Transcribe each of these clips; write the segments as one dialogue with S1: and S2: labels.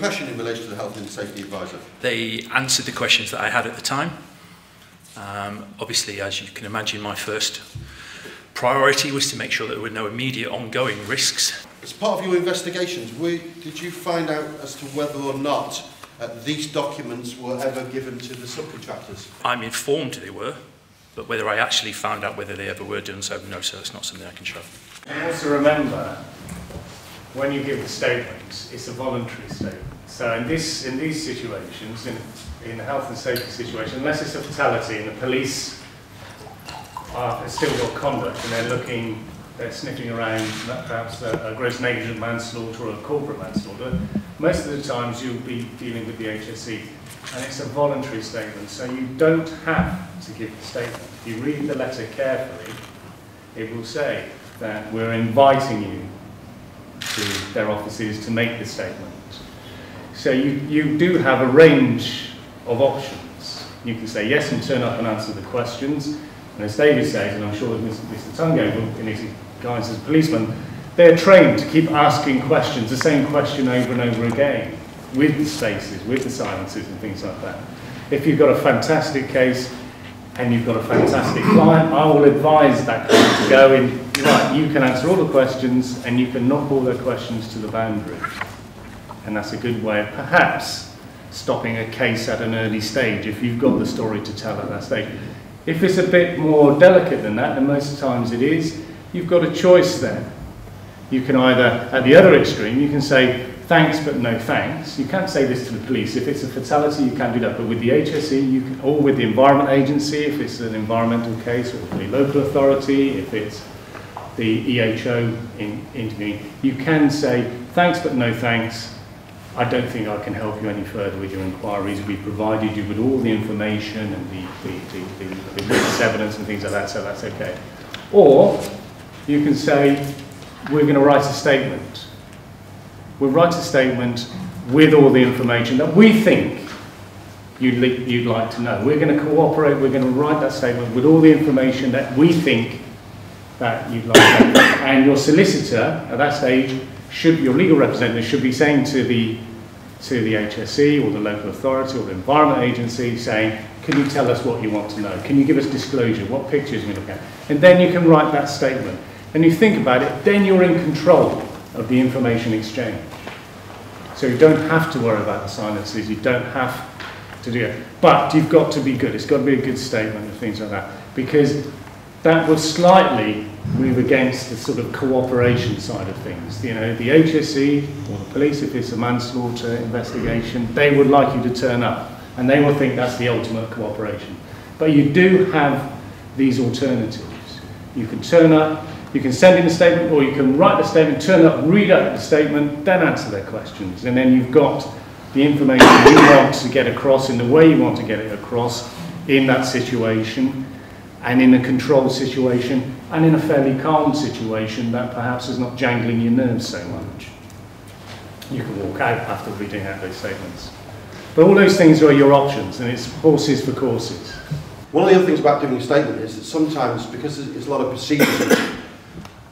S1: question in relation to the health and safety advisor?
S2: They answered the questions that I had at the time. Obviously, as you can imagine, my first priority was to make sure that there were no immediate ongoing risks.
S1: As part of your investigations, did you find out as to whether or not these documents were ever given to the subcontractors?
S2: I'm informed they were, but whether I actually found out whether they ever were done so, no, so it's not something I can show.
S3: And also remember, when you give the statement, it's a voluntary statement. So in these situations, in a health and safety situation, unless it's a fatality and the police have still got conduct and they're sniffing around perhaps a gross negligent manslaughter or a corporate manslaughter, most of the times you'll be dealing with the HSE, and it's a voluntary statement, so you don't have to give the statement. If you read the letter carefully, it will say that we're inviting you to their offices to make the statement. So you do have a range of options. You can say yes and turn up and answer the questions, and as David says, and I'm sure that Mr. Tungate will, in his guise as a policeman, they're trained to keep asking questions, the same question over and over again, with the spaces, with the silences and things like that. If you've got a fantastic case and you've got a fantastic client, I will advise that client to go in, right, you can answer all the questions and you can knock all their questions to the boundary. And that's a good way of perhaps stopping a case at an early stage if you've got the story to tell at that stage. If it's a bit more delicate than that, and most times it is, you've got a choice then. You can either, at the other extreme, you can say, thanks but no thanks. You can't say this to the police. If it's a fatality, you can't do that. But with the HSE, you can, or with the Environment Agency, if it's an environmental case, or the local authority, if it's the EHO intervening, you can say, thanks but no thanks. I don't think I can help you any further with your inquiries. We've provided you with all the information and the witness evidence and things like that, so that's okay. Or you can say, we're going to write a statement. We'll write a statement with all the information that we think you'd like to know. We're going to cooperate, we're going to write that statement with all the information that we think that you'd like to know. And your solicitor, at that stage, your legal representative should be saying to the HSE or the local authority or the Environment Agency, saying, can you tell us what you want to know? Can you give us disclosure? What pictures are we looking at? And then you can write that statement. And you think about it, then you're in control of the information exchange. So you don't have to worry about the silences, you don't have to do it. But you've got to be good, it's got to be a good statement and things like that. Because that would slightly move against the sort of cooperation side of things. You know, the HSE or the police, if it's a manslaughter investigation, they would like you to turn up. And they will think that's the ultimate cooperation. But you do have these alternatives. You can turn up, you can send in a statement, or you can write the statement, turn up, read out the statement, then answer their questions. And then you've got the information you want to get across in the way you want to get it across in that situation, and in a controlled situation, and in a fairly calm situation that perhaps is not jangling your nerves so much. You can walk out after reading out those statements. But all those things are your options, and it's horses for courses.
S1: One of the other things about doing a statement is that sometimes, because there's a lot of procedures which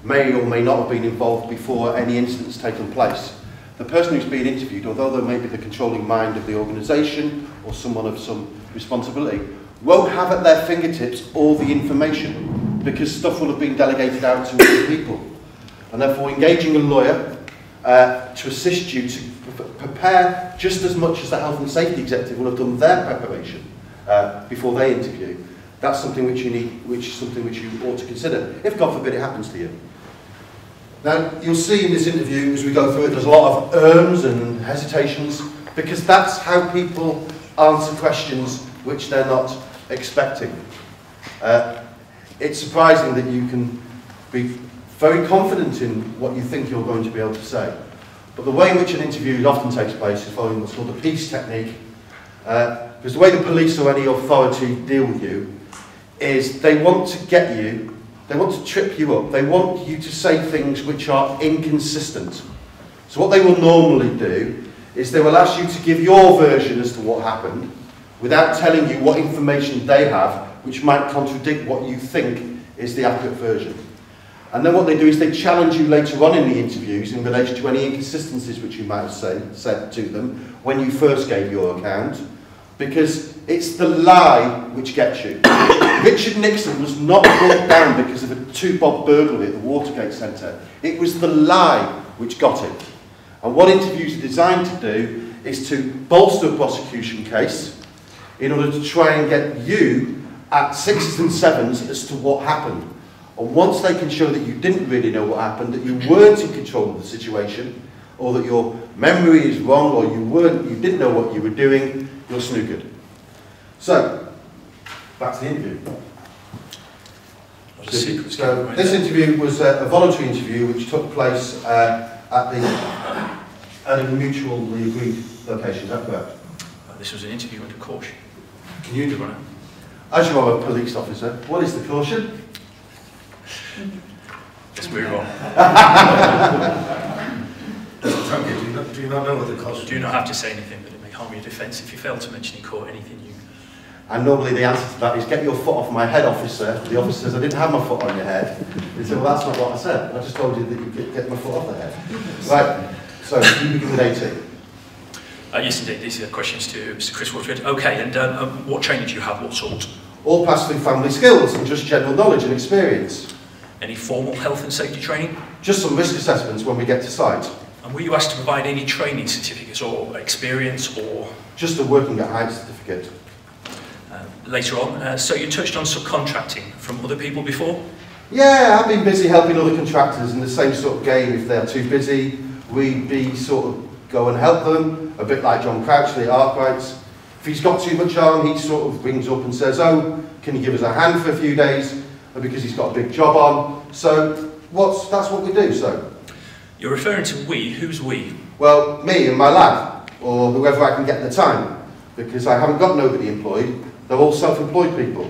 S1: may or may not have been involved before any incident has taken place, the person who's being interviewed, although they may be the controlling mind of the organisation or someone of some responsibility, won't have at their fingertips all the information because stuff will have been delegated out to other people. And therefore engaging a lawyer to assist you to prepare just as much as the health and safety executive will have done their preparation before they interview. That's something which you need, which is something which you ought to consider, if God forbid it happens to you. Now, you'll see in this interview, as we go through it, there's a lot of and hesitations, because that's how people answer questions which they're not expecting. It's surprising that you can be very confident in what you think you're going to be able to say. But the way in which an interview often takes place is following what's called the peace technique. Because the way the police or any authority deal with you is they want to get you, they want to trip you up, they want you to say things which are inconsistent. So what they will normally do is they will ask you to give your version as to what happened without telling you what information they have which might contradict what you think is the accurate version. And then what they do is they challenge you later on in the interviews in relation to any inconsistencies which you might have said to them when you first gave your account, because it's the lie which gets you. Richard Nixon was not brought down because of a 2-bob burglary at the Watergate Centre. It was the lie which got him. And what interviews are designed to do is to bolster a prosecution case in order to try and get you at 6s and 7s as to what happened. And once they can show that you didn't really know what happened, that you weren't in control of the situation, or that your memory is wrong, or you didn't know what you were doing, you're snookered. So, back to the interview. So this interview was a voluntary interview which took place at a mutually agreed location. Is that correct?
S2: This was an interview under caution.
S1: Can you do it? As you are a police officer, what is the caution?
S2: Let's move on.
S4: Tungate, do you not know what the caution is?
S2: Do you not have to say anything that it may harm your defence if you fail to mention in court anything you...
S1: And normally the answer to that is, get your foot off my head, officer. The officer says, I didn't have my foot on your head. He said, well, that's not what I said. I just told you that you could get my foot off the head. Right, so you begin with A.T.
S2: Yes, indeed. These are questions to Mr. Chris Waterhead. Okay, and what training do you have? What sort?
S1: All passed through family skills and just general knowledge and experience.
S2: Any formal health and safety training?
S1: Just some risk assessments when we get to site.
S2: And were you asked to provide any training certificates or experience or...
S1: Just a working at height certificate.
S2: Later on, so you touched on subcontracting from other people before?
S1: Yeah, I've been busy helping other contractors in the same sort of game. If they're too busy, we'd be sort of go and help them, a bit like John Crouchley at Arkwright's. If he's got too much on, he sort of rings up and says, oh, can you give us a hand for a few days? Because he's got a big job on. So that's what we do. So
S2: you're referring to we. Who's we?
S1: Well, me and my lad, or whoever I can get at the time, because I haven't got nobody employed. They're all self-employed people.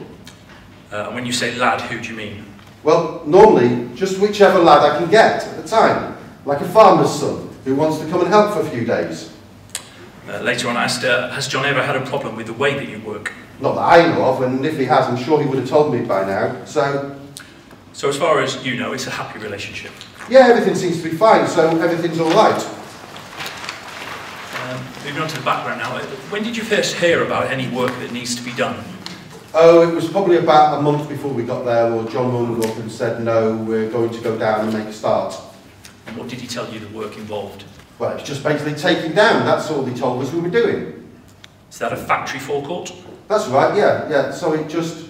S2: And when you say lad, who do you mean?
S1: Well, normally, just whichever lad I can get at the time. Like a farmer's son, who wants to come and help for a few days.
S2: Later on I asked, has John ever had a problem with the way that you work?
S1: Not that I know of, and if he has, I'm sure he would have told me by now, so...
S2: So as far as you know, it's a happy relationship?
S1: Yeah, everything seems to be fine, so everything's all right.
S2: Moving on to the background now, when did you first hear about any work that needs to be done?
S1: Oh, it was probably about a month before we got there, or John rung up and said, no, we're going to go down and make a start.
S2: And what did he tell you the work involved?
S1: Well, it's just basically taking down, that's all he told us we were doing.
S2: Is that a factory forecourt?
S1: That's right, yeah, so it just...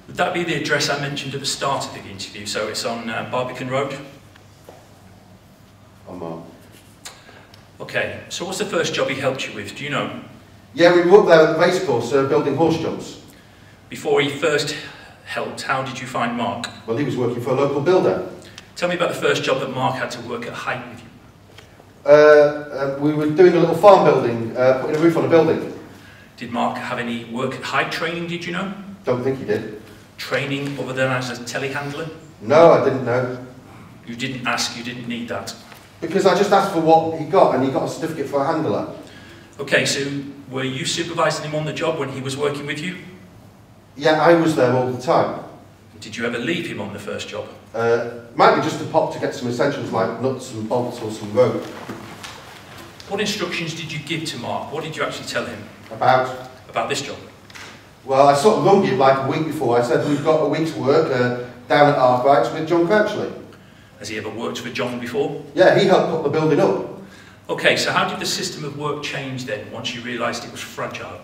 S2: Would that be the address I mentioned at the start of the interview? So it's on Barbican Road?
S1: On Mark.
S2: Okay, so what's the first job he helped you with? Do you know?
S1: Yeah, we were up there at the racecourse building horse jumps.
S2: Before he first helped, how did you find Mark?
S1: Well, he was working for a local builder.
S2: Tell me about the first job that Mark had to work at height with you.
S1: We were doing a little farm building, putting a roof on a building.
S2: Did Mark have any work at height training, did you know?
S1: Don't think he did.
S2: Training other than as a telehandler?
S1: No, I didn't know.
S2: You didn't ask, you didn't need that?
S1: Because I just asked for what he got, and he got a certificate for a handler.
S2: Okay, so were you supervising him on the job when he was working with you?
S1: Yeah, I was there all the time.
S2: Did you ever leave him on the first job?
S1: Might be just a pop to get some essentials like nuts and bolts or some rope.
S2: What instructions did you give to Mark? What did you actually tell him?
S1: About
S2: this job?
S1: Well, I sort of rung him like a week before. I said, we've got a week's work down at Arkwright's with John Crouchley.
S2: Has he ever worked with John before?
S1: Yeah, he helped put the building up.
S2: Okay, so how did the system of work change then, once you realised it was fragile?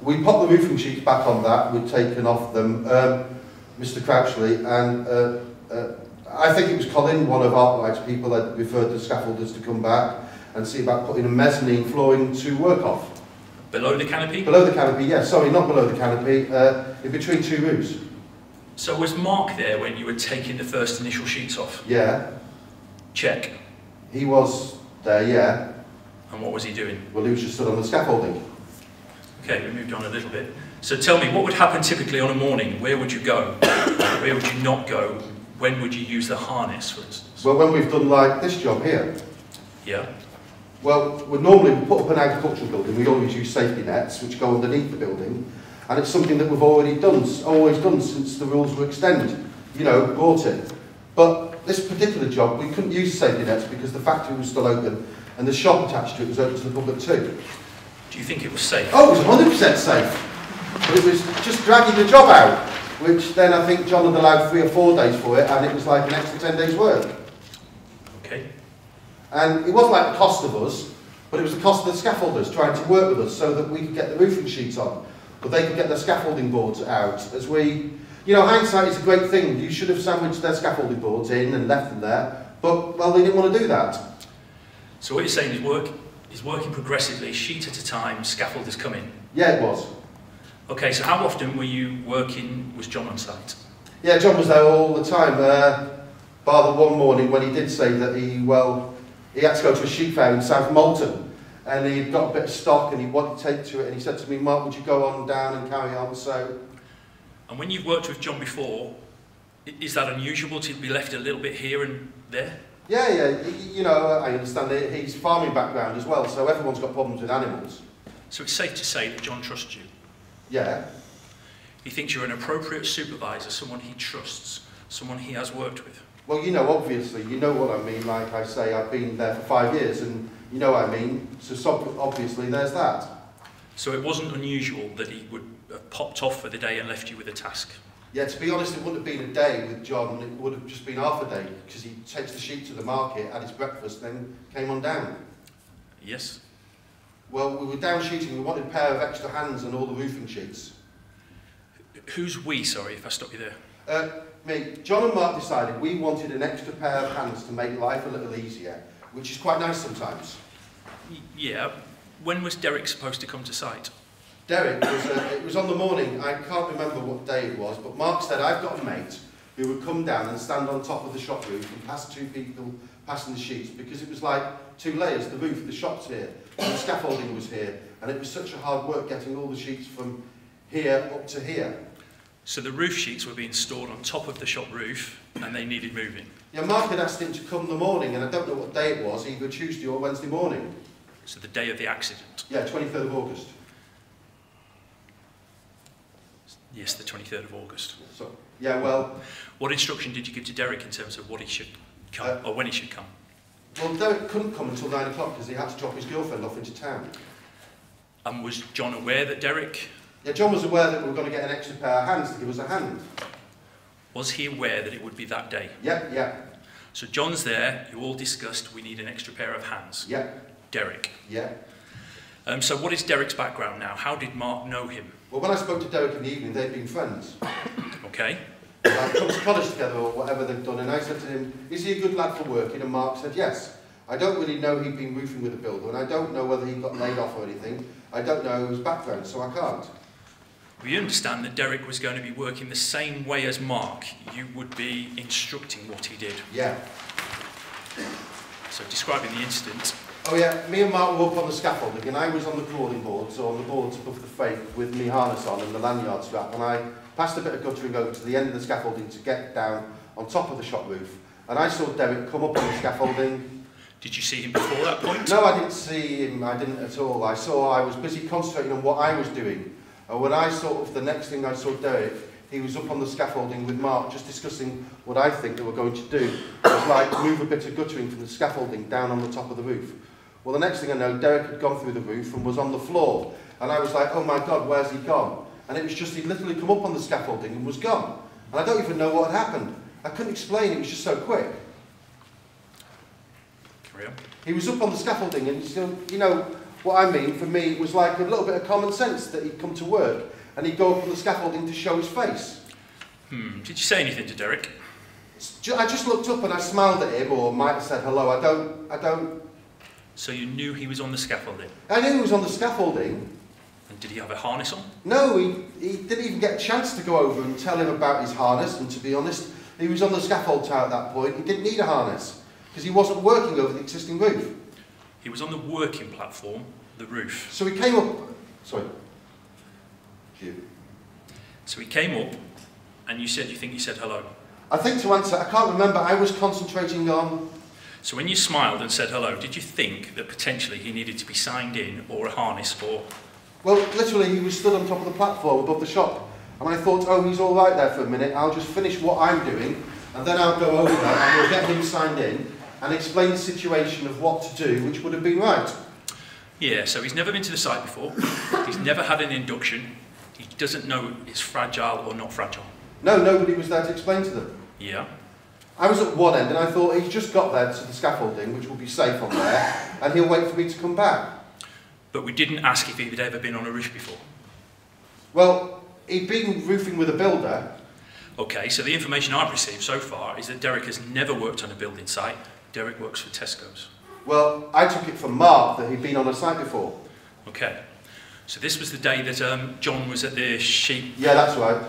S1: We popped the roofing sheets back on that, we'd taken off them, Mr. Crouchley, and I think it was Colin, one of Arkwright's people, that referred the scaffolders to come back and see about putting a mezzanine flooring to work off.
S2: Below the canopy?
S1: Below the canopy, yes. Sorry, not below the canopy, in between two roofs.
S2: So was Mark there when you were taking the first initial sheets off?
S1: Yeah.
S2: Check.
S1: He was there, yeah.
S2: And what was he doing?
S1: Well, he was just stood on the scaffolding.
S2: Okay, we moved on a little bit. So tell me, what would happen typically on a morning? Where would you go? Where would you not go? When would you use the harness, for instance?
S1: Well, when we've done like this job here.
S2: Yeah.
S1: Well, we normally put up an agricultural building, we always use safety nets which go underneath the building, and it's something that we've always done since the rules were extended, you know, brought in. But this particular job, we couldn't use safety nets because the factory was still open and the shop attached to it was open to the public too.
S2: Do you think it was safe?
S1: Oh, it was 100% safe. But it was just dragging the job out, which then I think John had allowed 3 or 4 days for it, and it was like an extra 10 days' work.
S2: Okay.
S1: And it wasn't like the cost of us, but it was the cost of the scaffolders trying to work with us so that we could get the roofing sheets on, but they could get their scaffolding boards out. As we, you know, hindsight is a great thing. You should have sandwiched their scaffolding boards in and left them there, but, well, they didn't want to do that.
S2: So what you're saying is working progressively, sheet at a time, scaffolders come in?
S1: Yeah, it was.
S2: Okay, so how often were you working, was John on site?
S1: Yeah, John was there all the time, bar the one morning when he did say that he had to go to a sheep fair in South Molton, and he'd got a bit of stock and he wanted to take to it, and he said to me, Mark, would you go on down and carry on? So.
S2: And when you've worked with John before, is that unusual to be left a little bit here and there?
S1: Yeah, you know, I understand that he's farming background as well, so everyone's got problems with animals.
S2: So it's safe to say that John trusts you?
S1: Yeah.
S2: He thinks you're an appropriate supervisor, someone he trusts, someone he has worked with?
S1: Well, you know, obviously, you know what I mean. Like I say, I've been there for 5 years, and you know what I mean. So obviously, there's that.
S2: So it wasn't unusual that he would have popped off for the day and left you with a task?
S1: Yeah, to be honest, it wouldn't have been a day with John. It would have just been half a day, because he takes the sheep to the market, had his breakfast, then came on down.
S2: Yes.
S1: Well, we were down shooting. We wanted a pair of extra hands and all the roofing sheets.
S2: Who's we, sorry, if I stop you there?
S1: Me. John and Mark decided we wanted an extra pair of hands to make life a little easier, which is quite nice sometimes.
S2: Yeah. When was Derek supposed to come to site?
S1: Derek, it was on the morning. I can't remember what day it was, but Mark said, I've got a mate who would come down and stand on top of the shop roof and pass 2 people passing the sheets, because it was like 2 layers, the roof, the shop's here, and the scaffolding was here, and it was such a hard work getting all the sheets from here up to here.
S2: So the roof sheets were being stored on top of the shop roof and they needed moving?
S1: Yeah, Mark had asked him to come in the morning, and I don't know what day it was, either Tuesday or Wednesday morning.
S2: So the day of the accident?
S1: Yeah, 23rd of August.
S2: Yes, the 23rd of August.
S1: So, yeah, well...
S2: What instruction did you give to Derek in terms of what he should come, or when he should come?
S1: Well, Derek couldn't come until 9 o'clock because he had to drop his girlfriend off into town.
S2: And was John aware that Derek...
S1: Yeah, John was aware that we were going to get an extra pair of hands to give us a hand.
S2: Was he aware that it would be that day?
S1: Yeah, yeah.
S2: So John's there, you all discussed we need an extra pair of hands.
S1: Yeah.
S2: Derek.
S1: Yeah.
S2: So what is Derek's background now? How did Mark know him?
S1: Well, when I spoke to Derek in the evening, they'd been friends.
S2: Okay.
S1: Like, come to college together or whatever they've done, and I said to him, is he a good lad for working? And Mark said, yes. I don't really know he'd been roofing with a builder, and I don't know whether he got laid off or anything. I don't know his background, so I can't.
S2: We understand that Derek was going to be working the same way as Mark. You would be instructing what he did.
S1: Yeah.
S2: So describing the incident.
S1: Oh yeah, me and Mark were up on the scaffolding, and I was on the crawling boards, so on the boards above the frame with me harness on and the lanyard strap, and I passed a bit of guttering over to the end of the scaffolding to get down on top of the shop roof. And I saw Derek come up on the scaffolding.
S2: Did you see him before that point?
S1: No, I didn't see him, I didn't at all. I was busy concentrating on what I was doing. And when I the next thing I saw Derek, he was up on the scaffolding with Mark, just discussing what I think they were going to do. It was like move a bit of guttering from the scaffolding down on the top of the roof. Well, the next thing I know, Derek had gone through the roof and was on the floor. And I was like, oh my God, where's he gone? And it was just, he'd literally come up on the scaffolding and was gone. And I don't even know what had happened. I couldn't explain, it was just so quick.
S2: Carry on.
S1: He was up on the scaffolding, and you know what I mean, for me, it was like a little bit of common sense that he'd come to work and he'd go up on the scaffolding to show his face.
S2: Did you say anything to Derek?
S1: I just looked up and I smiled at him, or might have said hello. I don't...
S2: So you knew he was on the scaffolding?
S1: I knew he was on the scaffolding.
S2: And did he have a harness on?
S1: No, he didn't even get a chance to go over and tell him about his harness, and to be honest, he was on the scaffold tower at that point. He didn't need a harness, because he wasn't working over the existing roof.
S2: He was on the working platform, the roof.
S1: So he came up... Sorry.
S2: So he came up, and you think he said hello?
S1: I think to answer, I can't remember, I was concentrating on...
S2: So when you smiled and said hello, did you think that potentially he needed to be signed in, or a harness, or...
S1: Well, literally, he was stood on top of the platform above the shop. And I thought, oh, he's all right there for a minute. I'll just finish what I'm doing, and then I'll go over and we'll get him signed in and explain the situation of what to do, which would have been right.
S2: Yeah, so he's never been to the site before, he's never had an induction, he doesn't know it's fragile or not fragile.
S1: No, nobody was there to explain to them.
S2: Yeah.
S1: I was at one end and I thought he's just got there to the scaffolding, which will be safe on there, and he'll wait for me to come back.
S2: But we didn't ask if he'd ever been on a roof before.
S1: Well, he'd been roofing with a builder.
S2: Okay, so the information I've received so far is that Derek has never worked on a building site. Derek works for Tesco's.
S1: Well, I took it from Mark that he'd been on a site before.
S2: Okay, so this was the day that John was at the sheep.
S1: Yeah, that's right.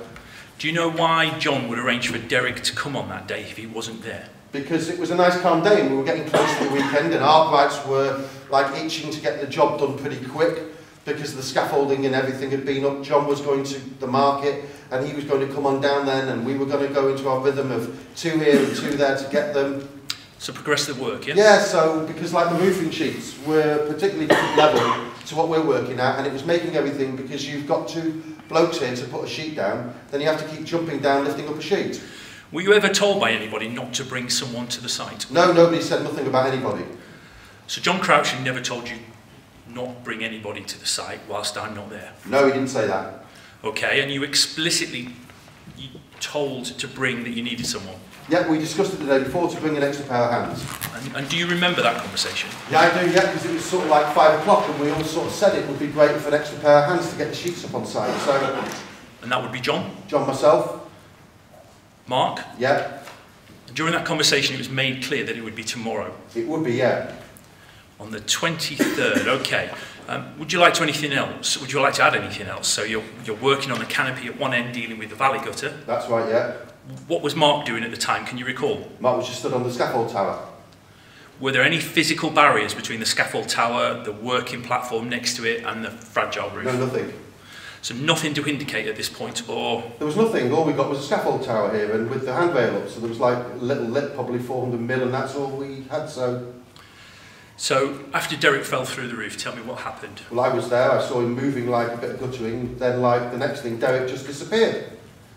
S2: Do you know why John would arrange for Derek to come on that day if he wasn't there?
S1: Because it was a nice calm day and we were getting close to the weekend and our rights were like itching to get the job done pretty quick because the scaffolding and everything had been up. John was going to the market and he was going to come on down then, and we were going to go into our rhythm of 2 here and 2 there to get them.
S2: So progress the work, yeah?
S1: Yeah, so because like the roofing sheets were particularly different level to what we're working at, and it was making everything, because you've got 2 blokes here to put a sheet down, then you have to keep jumping down, lifting up a sheet.
S2: Were you ever told by anybody not to bring someone to the site?
S1: No, nobody said nothing about anybody.
S2: So John Crouchley never told you not bring anybody to the site whilst I'm not there?
S1: No, he didn't say that.
S2: Okay, and you explicitly told to bring that you needed someone?
S1: Yeah, we discussed it the day before to bring an extra pair of hands.
S2: And do you remember that conversation?
S1: Yeah, I do, yeah, because it was sort of like 5 o'clock and we all sort of said it would be great for an extra pair of hands to get the sheets up on site. So,
S2: and that would be John?
S1: John, myself.
S2: Mark?
S1: Yeah.
S2: And during that conversation it was made clear that it would be tomorrow?
S1: It would be, yeah.
S2: On the 23rd, okay. Would you like to anything else? Would you like to add anything else? So you're working on the canopy at one end, dealing with the valley gutter.
S1: That's right, yeah.
S2: What was Mark doing at the time? Can you recall?
S1: Mark was just stood on the scaffold tower.
S2: Were there any physical barriers between the scaffold tower, the working platform next to it, and the fragile roof?
S1: No, nothing.
S2: So nothing to indicate at this point, or?
S1: There was nothing. All we got was a scaffold tower here, and with the handrail up, so there was like a little lip, probably 400 mil, and that's all we had.
S2: So after Derek fell through the roof, tell me what happened.
S1: Well, I was there. I saw him moving like a bit of guttering. Then, like the next thing, Derek just disappeared.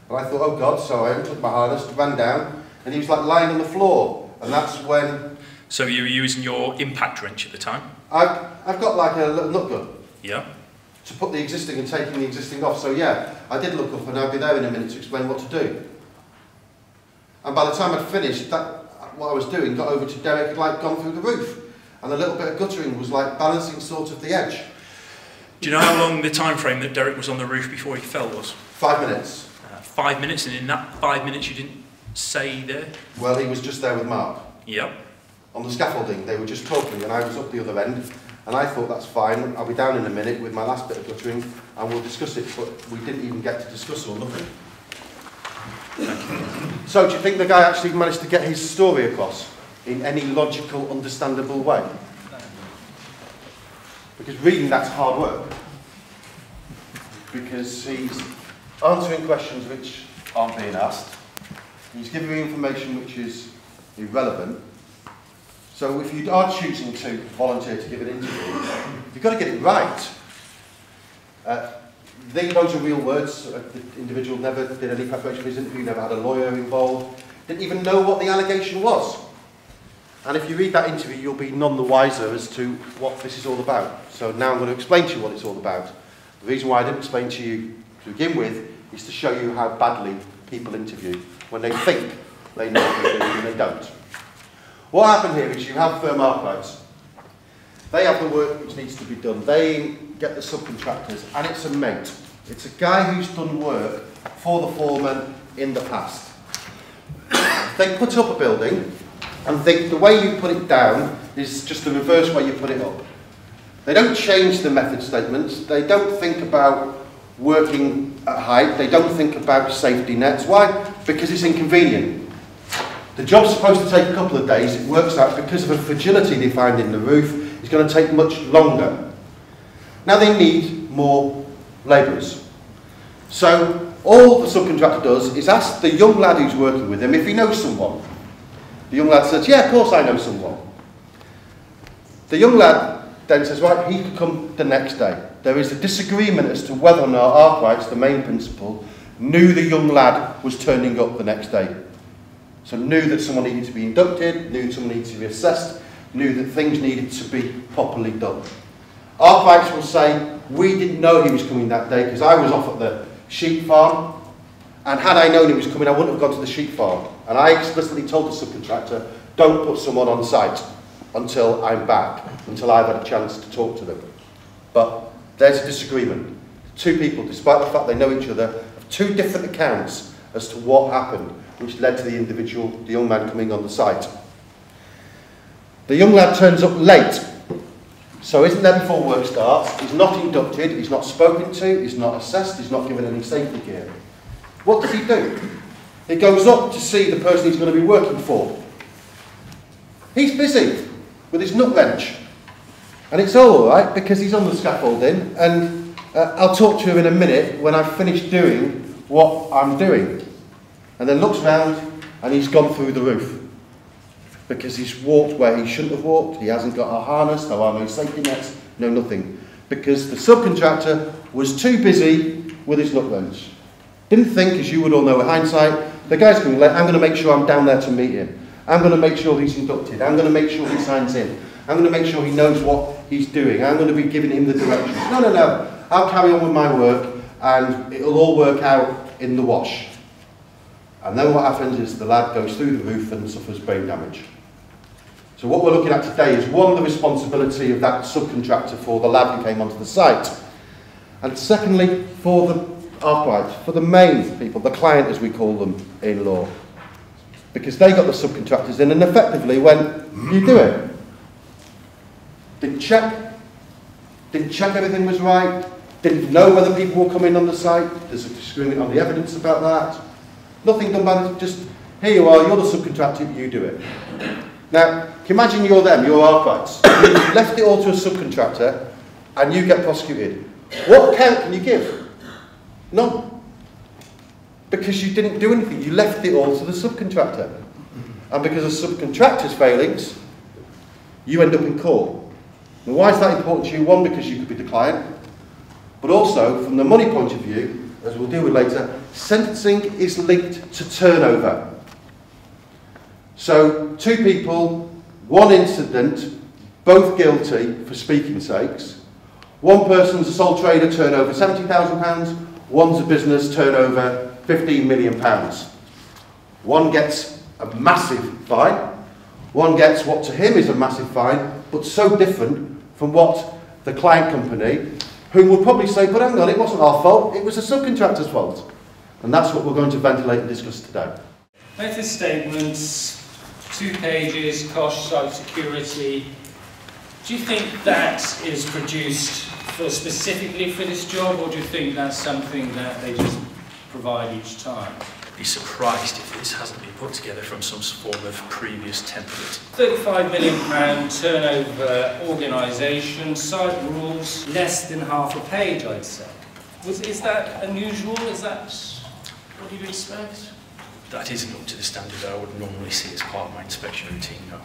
S1: And I thought, oh God! So I untook my harness, ran down, and he was like lying on the floor. And that's when.
S2: So you were using your impact wrench at the time?
S1: I've got like a little nut gun.
S2: Yeah.
S1: To put the existing and taking the existing off. So yeah, I did look up, and I'll be there in a minute to explain what to do. And by the time I'd finished, what I was doing got over to Derek had like gone through the roof, and a little bit of guttering was like balancing sort of the edge.
S2: Do you know how long the time frame that Derek was on the roof before he fell was?
S1: 5 minutes.
S2: 5 minutes, and in that 5 minutes you didn't say there?
S1: Well, he was just there with Mark.
S2: Yep.
S1: On the scaffolding, they were just talking, and I was up the other end, and I thought that's fine. I'll be down in a minute with my last bit of guttering, and we'll discuss it. But we didn't even get to discuss or nothing. So, do you think the guy actually managed to get his story across in any logical, understandable way? Because reading, that's hard work. Because he's answering questions which aren't being asked. He's giving you information which is irrelevant. So if you are choosing to volunteer to give an interview, you've got to get it right. Those are real words. The individual never did any preparation for his interview, never had a lawyer involved, didn't even know what the allegation was. And if you read that interview, you'll be none the wiser as to what this is all about. So now I'm going to explain to you what it's all about. The reason why I didn't explain to you to begin with is to show you how badly people interview when they think they know what they're doing and they don't. What happened here is you have firm archives. They have the work which needs to be done. They get the subcontractors, and it's a mate. It's a guy who's done work for the foreman in the past. They put up a building and think the way you put it down is just the reverse way you put it up. They don't change the method statements. They don't think about working at height. They don't think about safety nets. Why? Because it's inconvenient. The job's supposed to take a couple of days. It works out because of a fragility they find in the roof. It's going to take much longer. Now they need more labourers. So all the subcontractor does is ask the young lad who's working with him if he knows someone. The young lad says, yeah, of course I know someone. The young lad then says, right, he could come the next day. There is a disagreement as to whether or not Arkwright's, the main principal, knew the young lad was turning up the next day. So knew that someone needed to be inducted, knew someone needed to be assessed, knew that things needed to be properly done. Our clients will say, we didn't know he was coming that day because I was off at the sheep farm, and had I known he was coming, I wouldn't have gone to the sheep farm. And I explicitly told the subcontractor, don't put someone on site until I'm back, until I've had a chance to talk to them. But there's a disagreement. Two people, despite the fact they know each other, have two different accounts as to what happened, which led to the individual, the young man coming on the site. The young lad turns up late, so isn't there before work starts, he's not inducted, he's not spoken to, he's not assessed, he's not given any safety gear. What does he do? He goes up to see the person he's going to be working for. He's busy with his nut wrench. And it's all right because he's on the scaffolding, and I'll talk to him in a minute when I've finished doing what I'm doing. And then looks round and he's gone through the roof because he's walked where he shouldn't have walked. He hasn't got a harness, there are no safety nets, no nothing. Because the subcontractor was too busy with his nut wrench. Didn't think, as you would all know with hindsight, the guy's going to let, I'm going to make sure I'm down there to meet him. I'm going to make sure he's inducted. I'm going to make sure he signs in. I'm going to make sure he knows what he's doing. I'm going to be giving him the directions. No, no, no. I'll carry on with my work and it'll all work out in the wash. And then what happens is the lad goes through the roof and suffers brain damage. So what we're looking at today is, one, the responsibility of that subcontractor for the lad who came onto the site. And secondly, for the main people, the client as we call them in law. Because they got the subcontractors in and effectively went, you do it. Didn't check everything was right, didn't know whether people were coming on the site, there's a disagreement on the evidence about that. Nothing done by it, just, here you are, you're the subcontractor, you do it. Now, imagine you're them, you're our clients. You left it all to a subcontractor and you get prosecuted. What account can you give? None. Because you didn't do anything, you left it all to the subcontractor. And because of subcontractor's failings, you end up in court. Now, why is that important to you? One, because you could be the client, but also, from the money point of view, as we'll deal with later, sentencing is linked to turnover. So, two people, one incident, both guilty for speaking sakes. One person's a sole trader, turnover £70,000, one's a business, turnover £15 million. One gets a massive fine, one gets what to him is a massive fine, but so different from what the client company, who would probably say, but hang on, it wasn't our fault, it was the subcontractor's fault. And that's what we're going to ventilate and discuss today.
S5: Method statements, 2 pages, cost, site security. Do you think that is produced specifically for this job, or do you think that's something that they just provide each time?
S2: I'd be surprised if this hasn't been put together from some form of previous template.
S5: £35 million turnover organisation, site rules, less than half a page, I'd say. Is that unusual? Is that what you'd expect?
S2: That isn't up to the standard I would normally see as part of my inspection routine, no.